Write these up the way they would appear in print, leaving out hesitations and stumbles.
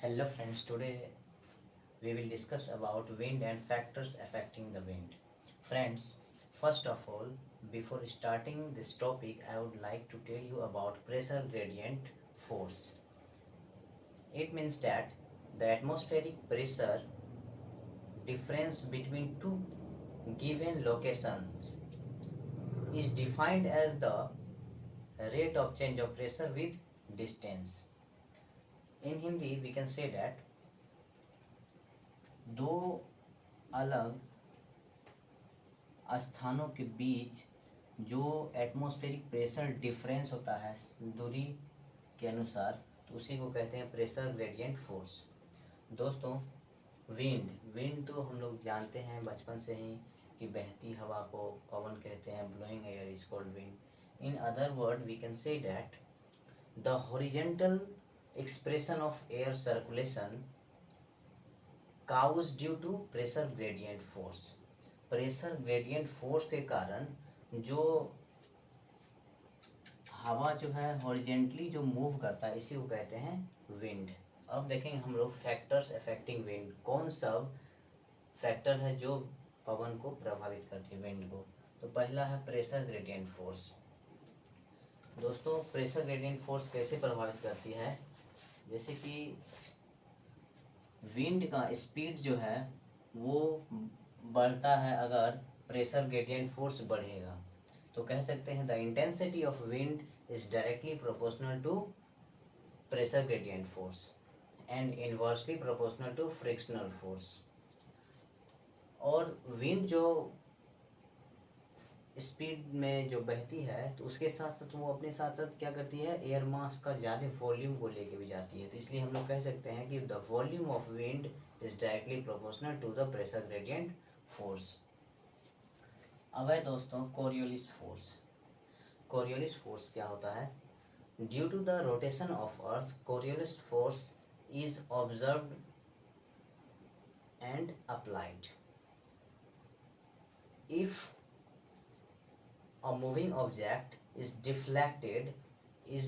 Hello friends, today we will discuss about wind and factors affecting the wind. Friends, first of all, before starting this topic, I would like to tell you about pressure gradient force. It means that the atmospheric pressure difference between two given locations is defined as the rate of change of pressure with distance. In Hindi, we can say that दो अलग स्थानों के बीच जो atmospheric pressure difference होता है दूरी के अनुसार, तो उसी को कहते हैं प्रेशर ग्रेडियंट फोर्स। दोस्तों, विंड विंड तो हम लोग जानते हैं बचपन से ही कि बहती हवा को पवन कहते हैं, blowing air is called wind. In other word we can say that the horizontal expression of air circulation cause due to pressure gradient force. Pressure gradient force के कारण जो हवा जो है हॉरिजेंटली जो मूव करता है, इसी को कहते हैं विंड। अब देखेंगे हम लोग फैक्टर्स अफेक्टिंग विंड, कौन सब फैक्टर है जो पवन को प्रभावित करती है, विंड को। तो पहला है प्रेशर ग्रेडियंट फोर्स। दोस्तों, प्रेशर ग्रेडियंट फोर्स कैसे प्रभावित करती है, जैसे कि विंड का स्पीड जो है वो बढ़ता है अगर प्रेशर ग्रेडियंट फोर्स बढ़ेगा, तो कह सकते हैं the intensity of wind is directly proportional to pressure gradient force and inversely proportional to frictional force. और विंड जो स्पीड में जो बहती है, तो उसके साथ साथ वो अपने साथ साथ क्या करती है, एयर मास का ज़्यादा वॉल्यूम को लेके भी जाती है। तो इसलिए हम लोग कह सकते हैं कि the volume of wind is directly proportional to the pressure gradient force. अब है दोस्तों कोरियोलिस फोर्स। कोरियोलिस फोर्स क्या होता है? Due to the rotation of earth, Coriolis force is observed and applied. If a moving object is deflected is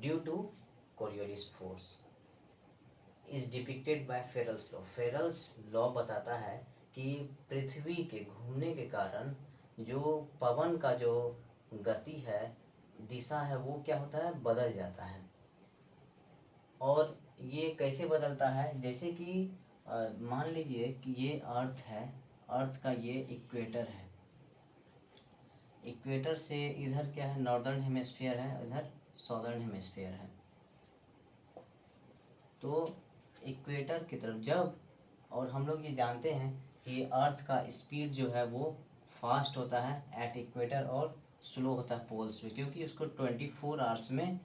due to Coriolis force is depicted by Ferrel's law। Ferrel's law बताता है कि पृथ्वी के घूमने के कारण जो पवन का जो गति है, दिशा है, वो क्या होता है, बदल जाता है। और ये कैसे बदलता है, जैसे कि मान लीजिए कि ये अर्थ है, अर्थ का ये इक्वेटर है, इक्वेटर से इधर क्या है, नॉर्दर्न हेमिस्फीयर है, इधर सॉदर्न हेमिस्फीयर है। तो इक्वेटर की तरफ जब, और हम लोग ये जानते हैं कि अर्थ का स्पीड जो है वो फास्ट होता है एट इक्वेटर और स्लो होता है पोल्स पे, क्योंकि उसको 24 आवर्स में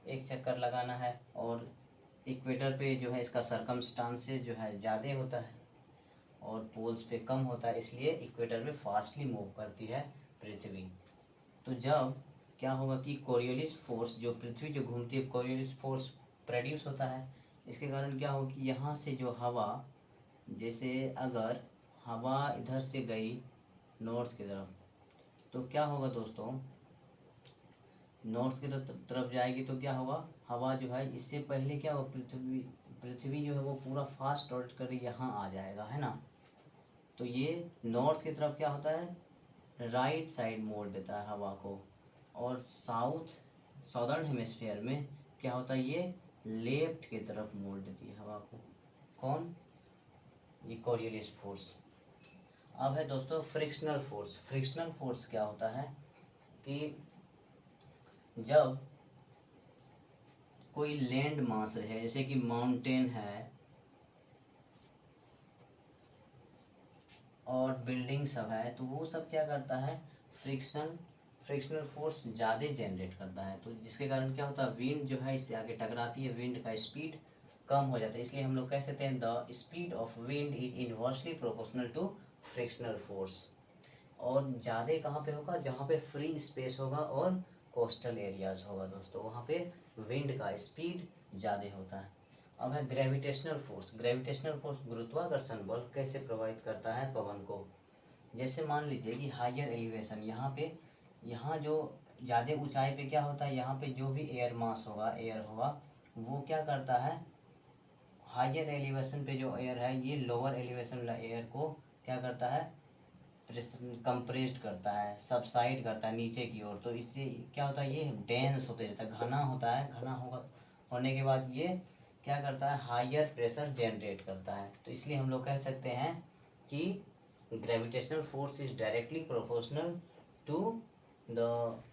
एक चक्कर लगाना है। और इक्वेटर पे जो है इसका सरकमस्टांसेस जो है ज़्यादा होता है और पोल्स पे कम होता है, इसलिए इक्वेटर पे फास्टली मूव करती है पृथ्वी। तो जब क्या होगा कि कोरियोलिस फोर्स, जो पृथ्वी जो घूमती है, कोरियोलिस फोर्स प्रोड्यूस होता है। इसके कारण क्या होगा कि यहाँ से जो हवा, जैसे अगर हवा इधर से गई नॉर्थ की तरफ, तो क्या होगा दोस्तों, नॉर्थ की तरफ जाएगी तो क्या होगा, हवा जो है इससे पहले क्या होगा, पृथ्वी जो है वो पूरा फास्ट रोटेट कर यहाँ आ जाएगा, है ना। तो ये नॉर्थ की तरफ क्या होता है, राइट साइड मोड़ देता है हवा को, और सॉदर्न हेमिस्फीयर में क्या होता है, ये लेफ्ट की तरफ मोड़ देती है हवा को। कौन? ये कोरियोलिस फोर्स। अब है दोस्तों फ्रिक्शनल फोर्स। फ्रिक्शनल फोर्स क्या होता है कि जब कोई लैंड मास है, जैसे कि माउंटेन है और बिल्डिंग सब है, तो वो सब क्या करता है, फ्रिक्शनल फोर्स ज़्यादा जनरेट करता है। तो जिसके कारण क्या होता है, विंड जो है इससे आगे टकराती है, विंड का स्पीड कम हो जाता है। इसलिए हम लोग कह सकते हैं the speed of wind is inversely proportional to frictional force. और ज़्यादा कहाँ पे होगा, जहाँ पे फ्री स्पेस होगा और कोस्टल एरियाज होगा दोस्तों, वहाँ पे विंड का स्पीड ज़्यादा होता है। अब है ग्रेविटेशनल फोर्स। ग्रेविटेशनल फोर्स गुरुत्वाकर्षण बल कैसे प्रभावित करता है पवन को। जैसे मान लीजिए कि हायर एलिवेशन, यहाँ पे, यहाँ जो ज़्यादा ऊंचाई पे क्या होता है, यहाँ पे जो भी एयर मास होगा, एयर होगा, वो क्या करता है, हायर एलिवेशन पे जो एयर है ये लोअर एलिवेशन वाला एयर को क्या करता है, कंप्रेस्ड करता है, सबसाइड करता है नीचे की ओर। तो इससे क्या होता है, ये डेंस होते जाता है, घना होता है। घना होने के बाद ये क्या करता है, हायर प्रेशर जनरेट करता है। तो इसलिए हम लोग कह सकते हैं कि gravitational force is directly proportional to the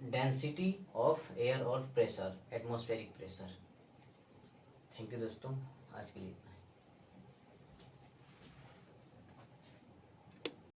density of air और pressure, atmospheric pressure. Thank you दोस्तों, आज के लिए।